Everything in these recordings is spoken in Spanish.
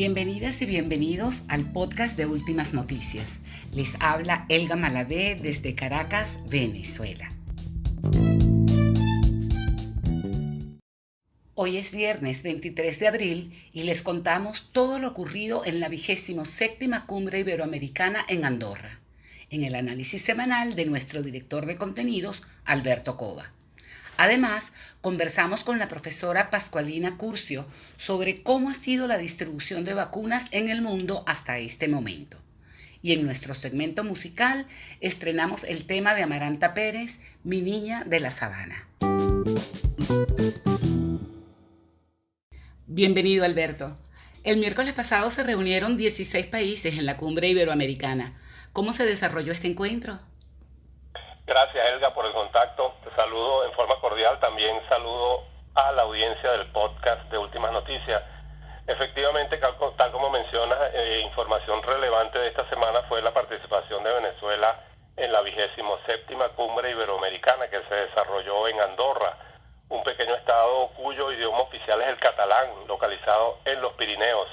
Bienvenidas y bienvenidos al podcast de Últimas Noticias. Les habla Elga Malavé desde Caracas, Venezuela. Hoy es viernes 23 de abril y les contamos todo lo ocurrido en la 27ª Cumbre Iberoamericana en Andorra, en el análisis semanal de nuestro director de contenidos, Alberto Cova. Además, conversamos con la profesora Pascualina Curcio sobre cómo ha sido la distribución de vacunas en el mundo hasta este momento. Y en nuestro segmento musical estrenamos el tema de Amaranta Pérez, Mi Niña de la Sabana. Bienvenido, Alberto. El miércoles pasado se reunieron 16 países en la Cumbre Iberoamericana. ¿Cómo se desarrolló este encuentro? Gracias, Elga, por el contacto. Te saludo en forma cordial. También saludo a la audiencia del podcast de Últimas Noticias. Efectivamente, tal como mencionas, información relevante de esta semana fue la participación de Venezuela en la 27ª Cumbre Iberoamericana que se desarrolló en Andorra, un pequeño estado cuyo idioma oficial es el catalán, localizado en los Pirineos,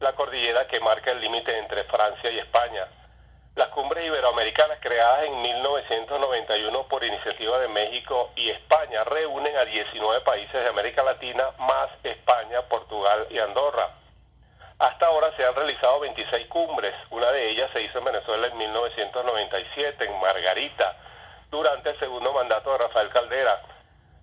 la cordillera que marca el límite entre Francia y España. Las cumbres iberoamericanas, creadas en 1991 por iniciativa de México y España, reúnen a 19 países de América Latina, más España, Portugal y Andorra. Hasta ahora se han realizado 26 cumbres. Una de ellas se hizo en Venezuela en 1997, en Margarita, durante el segundo mandato de Rafael Caldera.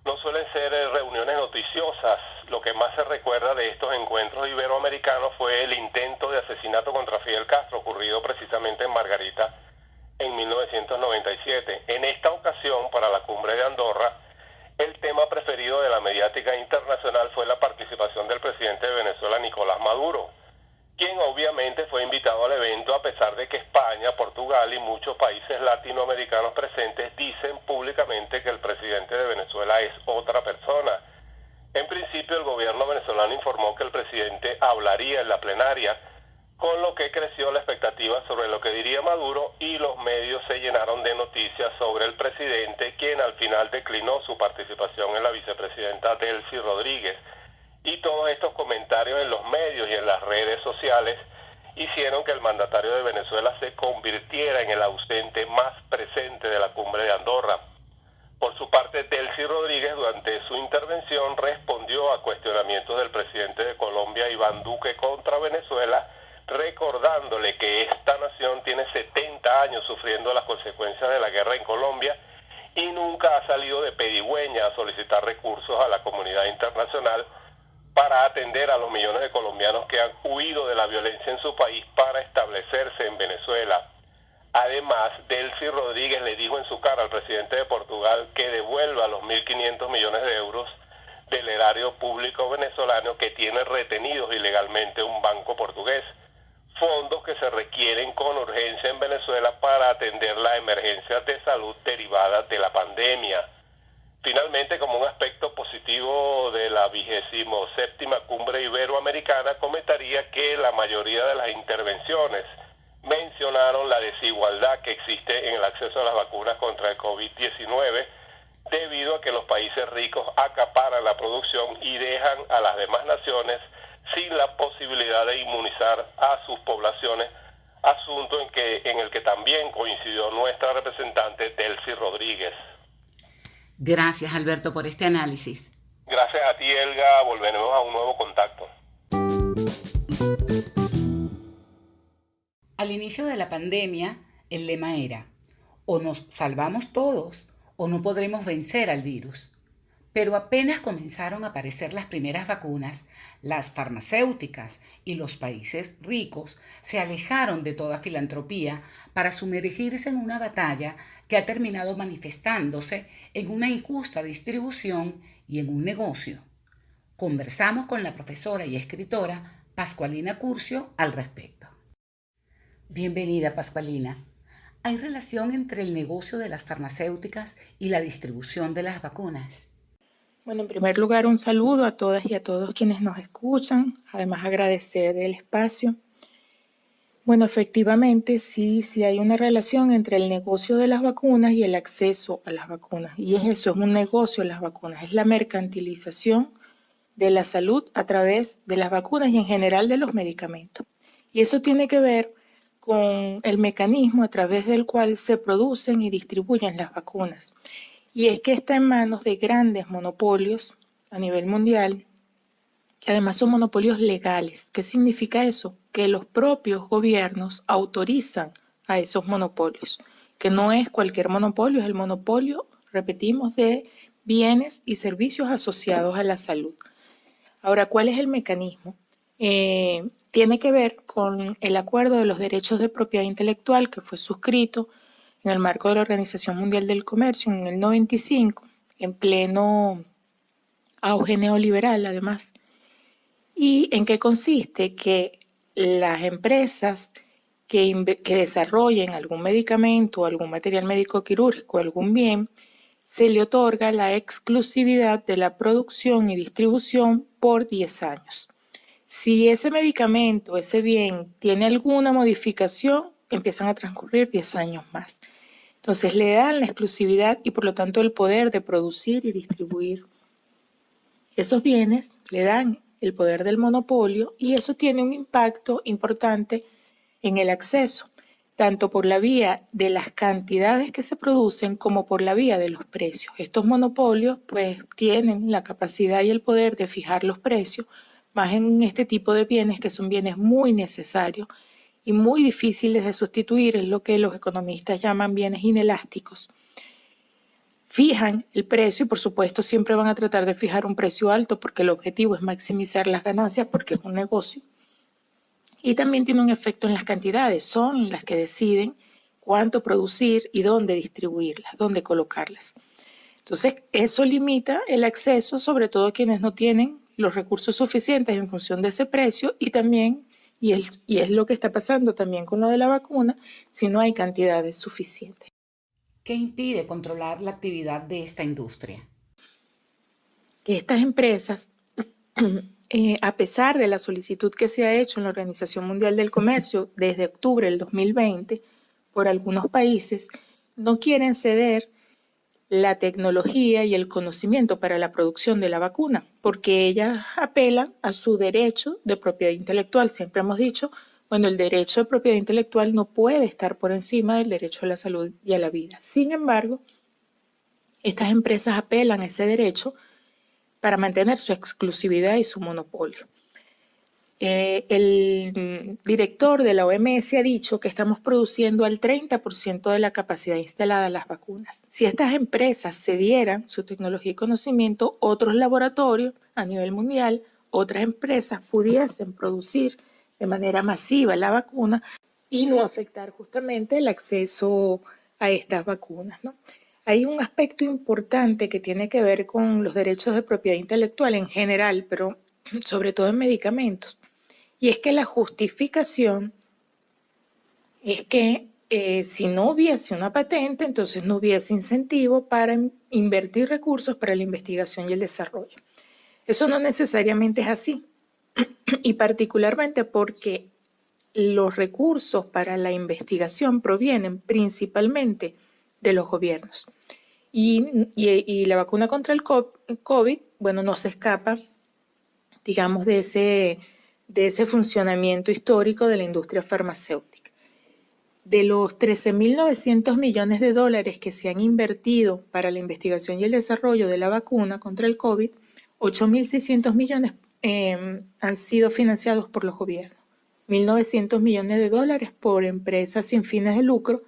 No suelen ser reuniones noticiosas. Lo que más se recuerda de estos encuentros iberoamericanos fue el intento de asesinato contra Fidel Castro, ocurrido precisamente en Margarita en 1997. En esta ocasión, para la cumbre de Andorra, el tema preferido de la mediática internacional fue la participación del presidente de Venezuela, Nicolás Maduro, quien obviamente fue invitado al evento a pesar de que España, Portugal y muchos países latinoamericanos presentes dicen públicamente que el presidente de Venezuela es otra persona. En principio, el gobierno venezolano informó que el presidente hablaría en la plenaria, con lo que creció la expectativa sobre lo que diría Maduro y los medios se llenaron de noticias sobre el presidente, quien al final declinó su participación en la vicepresidenta Delcy Rodríguez. Y todos estos comentarios en los medios y en las redes sociales hicieron que el mandatario de Venezuela se convirtiera en el ausente más presente de la cumbre de Andorra. Por su parte, Delcy Rodríguez, durante su intervención, respondió a cuestionamientos del presidente de Colombia, Iván Duque, contra Venezuela, recordándole que esta nación tiene 70 años sufriendo las consecuencias de la guerra en Colombia y nunca ha salido de pedigüeña a solicitar recursos a la comunidad internacional para atender a los millones de colombianos que han huido de la violencia en su país para establecerse en Venezuela. Además, Delcy Rodríguez le dijo en su cara al presidente de Portugal que devuelva los 1.500 millones de euros del erario público venezolano que tiene retenidos ilegalmente un banco portugués, fondos que se requieren con urgencia en Venezuela para atender la emergencia de salud derivada de la pandemia. Finalmente, como un aspecto positivo de la 27ª Cumbre Iberoamericana, comentaría que la mayoría de las intervenciones mencionaron la desigualdad que existe en el acceso a las vacunas contra el COVID-19, debido a que los países ricos acaparan la producción y dejan a las demás naciones sin la posibilidad de inmunizar a sus poblaciones, asunto en el que también coincidió nuestra representante Delcy Rodríguez. Gracias, Alberto, por este análisis. Gracias a ti, Elga. Volveremos a un nuevo contacto. Al inicio de la pandemia, el lema era: o nos salvamos todos o no podremos vencer al virus. Pero apenas comenzaron a aparecer las primeras vacunas, las farmacéuticas y los países ricos se alejaron de toda filantropía para sumergirse en una batalla que ha terminado manifestándose en una injusta distribución y en un negocio. Conversamos con la profesora y escritora Pascualina Curcio al respecto. Bienvenida, Pascualina. ¿Hay relación entre el negocio de las farmacéuticas y la distribución de las vacunas? Bueno, en primer lugar, un saludo a todas y a todos quienes nos escuchan. Además, agradecer el espacio. Bueno, efectivamente, sí hay una relación entre el negocio de las vacunas y el acceso a las vacunas. Y es eso, es un negocio las vacunas, es la mercantilización de la salud a través de las vacunas y en general de los medicamentos. Y eso tiene que ver con el mecanismo a través del cual se producen y distribuyen las vacunas. Y es que está en manos de grandes monopolios a nivel mundial, que además son monopolios legales. ¿Qué significa eso? Que los propios gobiernos autorizan a esos monopolios, que no es cualquier monopolio, es el monopolio, repetimos, de bienes y servicios asociados a la salud. Ahora, ¿cuál es el mecanismo? Tiene que ver con el acuerdo de los derechos de propiedad intelectual que fue suscrito en el marco de la Organización Mundial del Comercio en el 95, en pleno auge neoliberal además. ¿Y en qué consiste? Que las empresas que desarrollen algún medicamento, algún material médico quirúrgico, algún bien, se le otorga la exclusividad de la producción y distribución por 10 años. Si ese medicamento, ese bien, tiene alguna modificación, empiezan a transcurrir 10 años más. Entonces le dan la exclusividad y por lo tanto el poder de producir y distribuir esos bienes, le dan el poder del monopolio y eso tiene un impacto importante en el acceso, tanto por la vía de las cantidades que se producen como por la vía de los precios. Estos monopolios pues tienen la capacidad y el poder de fijar los precios, más en este tipo de bienes que son bienes muy necesarios y muy difíciles de sustituir, es lo que los economistas llaman bienes inelásticos. Fijan el precio y por supuesto siempre van a tratar de fijar un precio alto porque el objetivo es maximizar las ganancias porque es un negocio. Y también tiene un efecto en las cantidades, son las que deciden cuánto producir y dónde distribuirlas, dónde colocarlas. Entonces eso limita el acceso, sobre todo a quienes no tienen los recursos suficientes en función de ese precio y también, y es lo que está pasando también con lo de la vacuna, si no hay cantidades suficientes. ¿Qué impide controlar la actividad de esta industria? Que estas empresas, a pesar de la solicitud que se ha hecho en la Organización Mundial del Comercio desde octubre del 2020 por algunos países, no quieren ceder la tecnología y el conocimiento para la producción de la vacuna, porque ellas apelan a su derecho de propiedad intelectual. Siempre hemos dicho, bueno, el derecho de propiedad intelectual no puede estar por encima del derecho a la salud y a la vida. Sin embargo, estas empresas apelan a ese derecho para mantener su exclusividad y su monopolio. El director de la OMS ha dicho que estamos produciendo al 30% de la capacidad instalada de las vacunas. Si estas empresas cedieran su tecnología y conocimiento, otros laboratorios a nivel mundial, otras empresas pudiesen producir de manera masiva la vacuna y no afectar justamente el acceso a estas vacunas, ¿no? Hay un aspecto importante que tiene que ver con los derechos de propiedad intelectual en general, pero sobre todo en medicamentos, y es que la justificación es que si no hubiese una patente, entonces no hubiese incentivo para invertir recursos para la investigación y el desarrollo. Eso no necesariamente es así, y particularmente porque los recursos para la investigación provienen principalmente de los gobiernos. Y la vacuna contra el COVID, bueno, no se escapa, digamos, de ese funcionamiento histórico de la industria farmacéutica. De los 13.900 millones de dólares que se han invertido para la investigación y el desarrollo de la vacuna contra el COVID, 8.600 millones han sido financiados por los gobiernos, 1.900 millones de dólares por empresas sin fines de lucro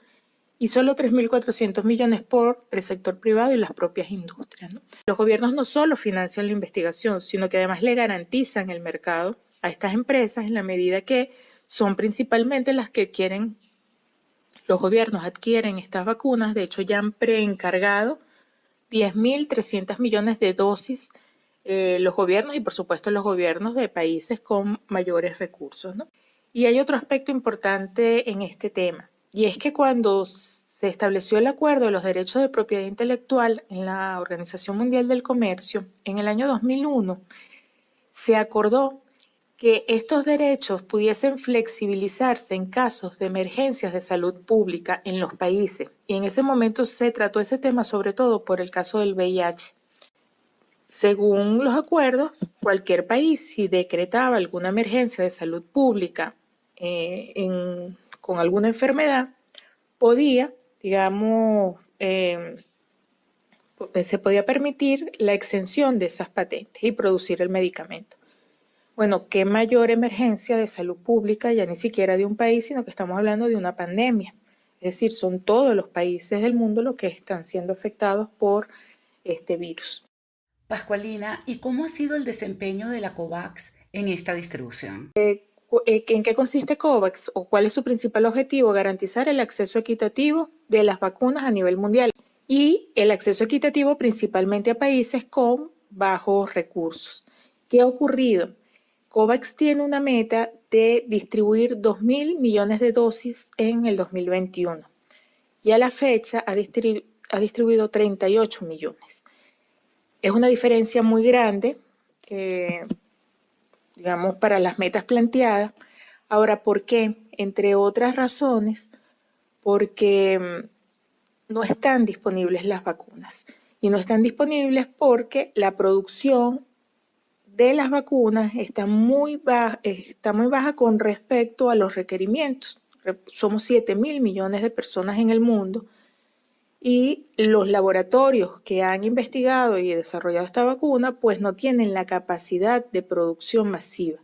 y solo 3.400 millones por el sector privado y las propias industrias, ¿no? Los gobiernos no solo financian la investigación, sino que además le garantizan el mercado a estas empresas en la medida que son principalmente las que los gobiernos adquieren estas vacunas. De hecho, ya han preencargado 10.300 millones de dosis los gobiernos y por supuesto los gobiernos de países con mayores recursos, ¿no? Y hay otro aspecto importante en este tema, y es que cuando se estableció el acuerdo de los derechos de propiedad intelectual en la Organización Mundial del Comercio, en el año 2001, se acordó que estos derechos pudiesen flexibilizarse en casos de emergencias de salud pública en los países. Y en ese momento se trató ese tema sobre todo por el caso del VIH. según los acuerdos, cualquier país, si decretaba alguna emergencia de salud pública con alguna enfermedad, podía, digamos, se podía permitir la exención de esas patentes y producir el medicamento. Bueno, qué mayor emergencia de salud pública, ya ni siquiera de un país, sino que estamos hablando de una pandemia. Es decir, son todos los países del mundo los que están siendo afectados por este virus. Pascualina, ¿y cómo ha sido el desempeño de la COVAX en esta distribución? ¿En qué consiste COVAX o cuál es su principal objetivo? Garantizar el acceso equitativo de las vacunas a nivel mundial y el acceso equitativo principalmente a países con bajos recursos. ¿Qué ha ocurrido? COVAX tiene una meta de distribuir 2.000 millones de dosis en el 2021 y a la fecha ha distribuido 38 millones. Es una diferencia muy grande, digamos, para las metas planteadas. Ahora, ¿por qué? Entre otras razones, porque no están disponibles las vacunas. Y no están disponibles porque la producción de las vacunas está muy baja con respecto a los requerimientos. Somos 7.000 millones de personas en el mundo. Y los laboratorios que han investigado y desarrollado esta vacuna, pues no tienen la capacidad de producción masiva.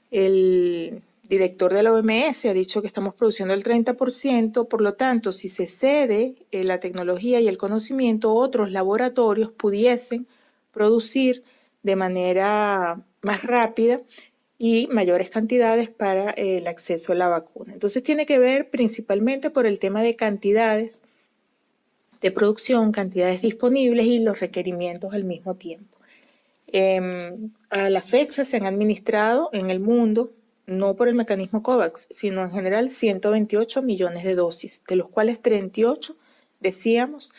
El director de la OMS ha dicho que estamos produciendo el 30%, por lo tanto, si se cede la tecnología y el conocimiento, otros laboratorios pudiesen producir de manera más rápida y mayores cantidades para el acceso a la vacuna. Entonces tiene que ver principalmente por el tema de cantidades de producción, cantidades disponibles y los requerimientos al mismo tiempo. A la fecha se han administrado en el mundo, no por el mecanismo COVAX, sino en general 128 millones de dosis, de los cuales 38, decíamos,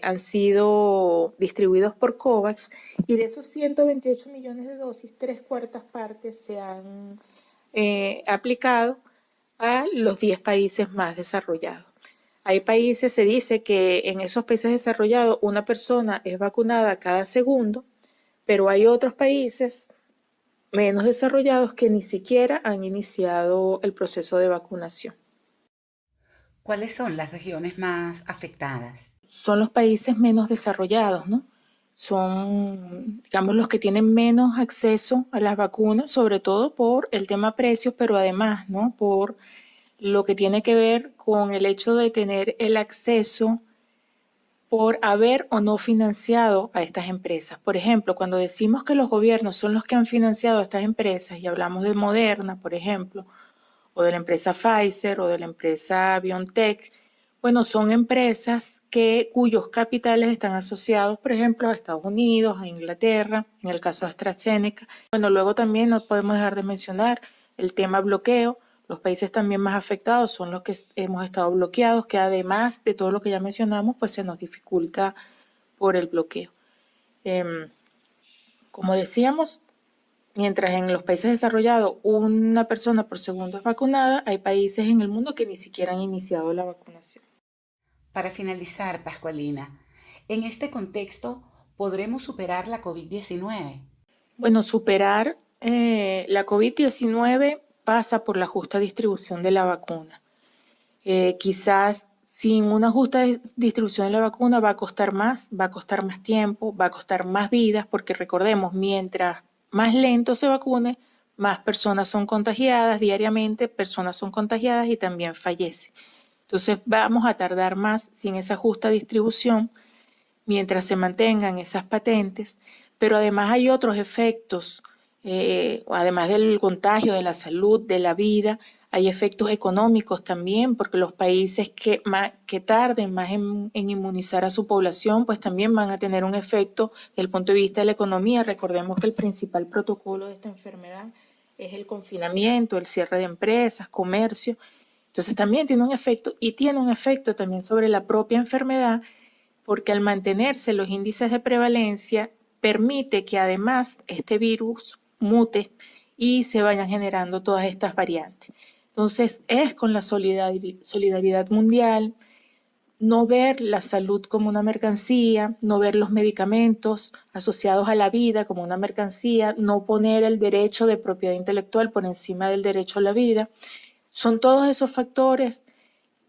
han sido distribuidos por COVAX, y de esos 128 millones de dosis, 3/4 partes se han aplicado a los 10 países más desarrollados. Hay países, se dice que en esos países desarrollados una persona es vacunada cada segundo, pero hay otros países menos desarrollados que ni siquiera han iniciado el proceso de vacunación. ¿Cuáles son las regiones más afectadas? Son los países menos desarrollados, ¿no? Son, digamos, los que tienen menos acceso a las vacunas, sobre todo por el tema precios, pero además, ¿no?, por lo que tiene que ver con el hecho de tener el acceso por haber o no financiado a estas empresas. Por ejemplo, cuando decimos que los gobiernos son los que han financiado a estas empresas y hablamos de Moderna, por ejemplo, o de la empresa Pfizer o de la empresa BioNTech, bueno, son empresas cuyos capitales están asociados, por ejemplo, a Estados Unidos, a Inglaterra, en el caso de AstraZeneca. Bueno, luego también no podemos dejar de mencionar el tema bloqueo. Los países también más afectados son los que hemos estado bloqueados, que además de todo lo que ya mencionamos, pues se nos dificulta por el bloqueo. Como decíamos, mientras en los países desarrollados una persona por segundo es vacunada, hay países en el mundo que ni siquiera han iniciado la vacunación. Para finalizar, Pascualina, en este contexto, ¿podremos superar la COVID-19? Bueno, superar la COVID-19 pasa por la justa distribución de la vacuna. Quizás sin una justa distribución de la vacuna va a costar más tiempo, va a costar más vidas, porque recordemos, mientras más lento se vacune, más personas son contagiadas diariamente, personas son contagiadas y también fallecen. Entonces vamos a tardar más sin esa justa distribución mientras se mantengan esas patentes, pero además hay otros efectos, además del contagio, de la salud, de la vida, hay efectos económicos también, porque los países que tarden más en inmunizar a su población, pues también van a tener un efecto desde el punto de vista de la economía. Recordemos que el principal protocolo de esta enfermedad es el confinamiento, el cierre de empresas, comercio. Entonces también tiene un efecto, y tiene un efecto también sobre la propia enfermedad, porque al mantenerse los índices de prevalencia, permite que además este virus mute y se vayan generando todas estas variantes. Entonces es con la solidaridad mundial, no ver la salud como una mercancía, no ver los medicamentos asociados a la vida como una mercancía, no poner el derecho de propiedad intelectual por encima del derecho a la vida. Son todos esos factores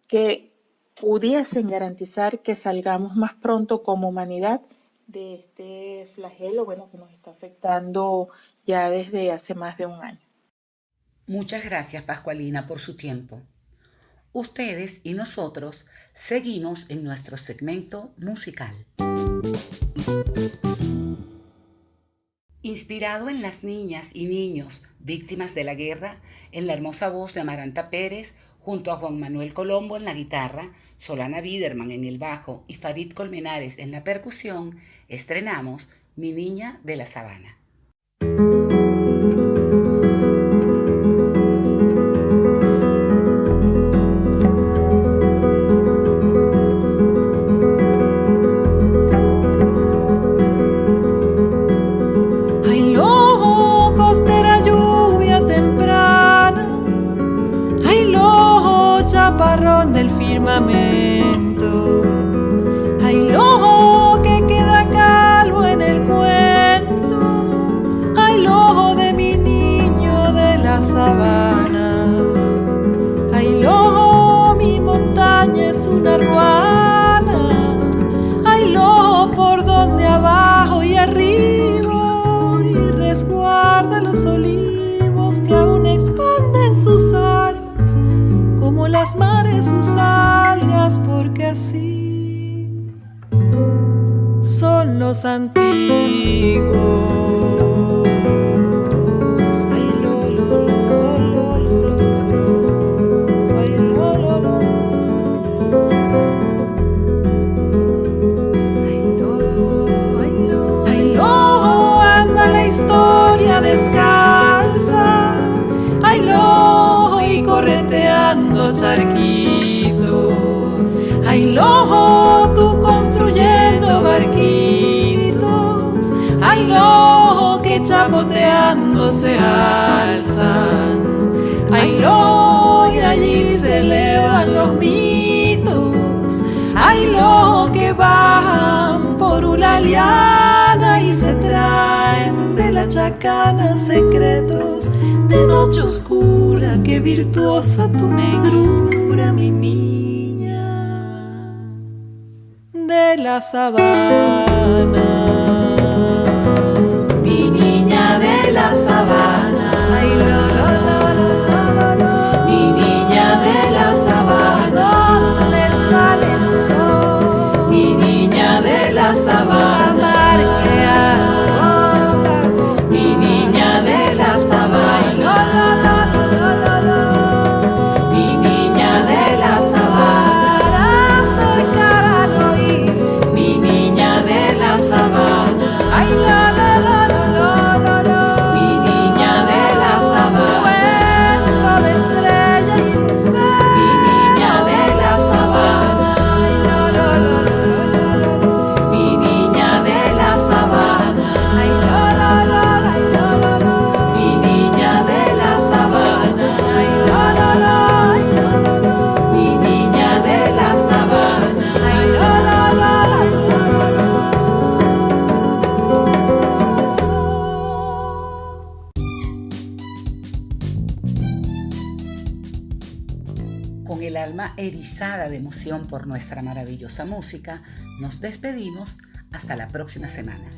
que pudiesen garantizar que salgamos más pronto como humanidad de este flagelo, que nos está afectando ya desde hace más de un año. Muchas gracias, Pascualina, por su tiempo. Ustedes y nosotros seguimos en nuestro segmento musical. Inspirado en las niñas y niños víctimas de la guerra, en la hermosa voz de Amaranta Pérez, junto a Juan Manuel Colombo en la guitarra, Solana Biderman en el bajo y Farid Colmenares en la percusión, estrenamos Mi Niña de la Sabana. Del firmamento, ay lojo que queda calvo en el cuento, ay lojo de mi niño de la sabana, ay lojo mi montaña es una ruana, ay lojo por donde abajo y arriba y resguarda los olivos que aún expanden sus alas como las mares sus algas, porque así son los antiguos. Ay, lo, lo, lo, lo, lo, lo, ay, lo, lo, lo. Ay, lo, ay, lo, ay, lo, anda la historia descalza. Ay, lo, y correteando charquitos, ay lojo, tú construyendo barquitos, ay lojo, que chapoteando se alzan, ay lojo, y allí se elevan los mitos, ay lojo, que bajan por una liana y se traen de la chacana secretos de noche oscura, qué virtuosa tu negrura, mi niña de la sabana. Mi niña de la sabana, ay, lo, lo, lo, lo, lo, mi niña de la sabana, donde sale el sol, mi niña de la sabana, mi niña de la sabana, mi niña de la sabana, acercar al oído, mi niña de la sabana, ay, la, la, la, la, la, la, la, mi niña de la sabana, cuento de estrella y lucero, mi niña de la sabana, ay, la, la, la, la, la, mi niña de la sabana, ay, la, la, la, la, la, la, mi niña de la sabana, ay, la, la, la, ay, la, la, la, mi niña de la sabana, ay, la, la, la, ay, la, la, la. Con el alma erizada de emoción por nuestra maravillosa música, nos despedimos hasta la próxima semana.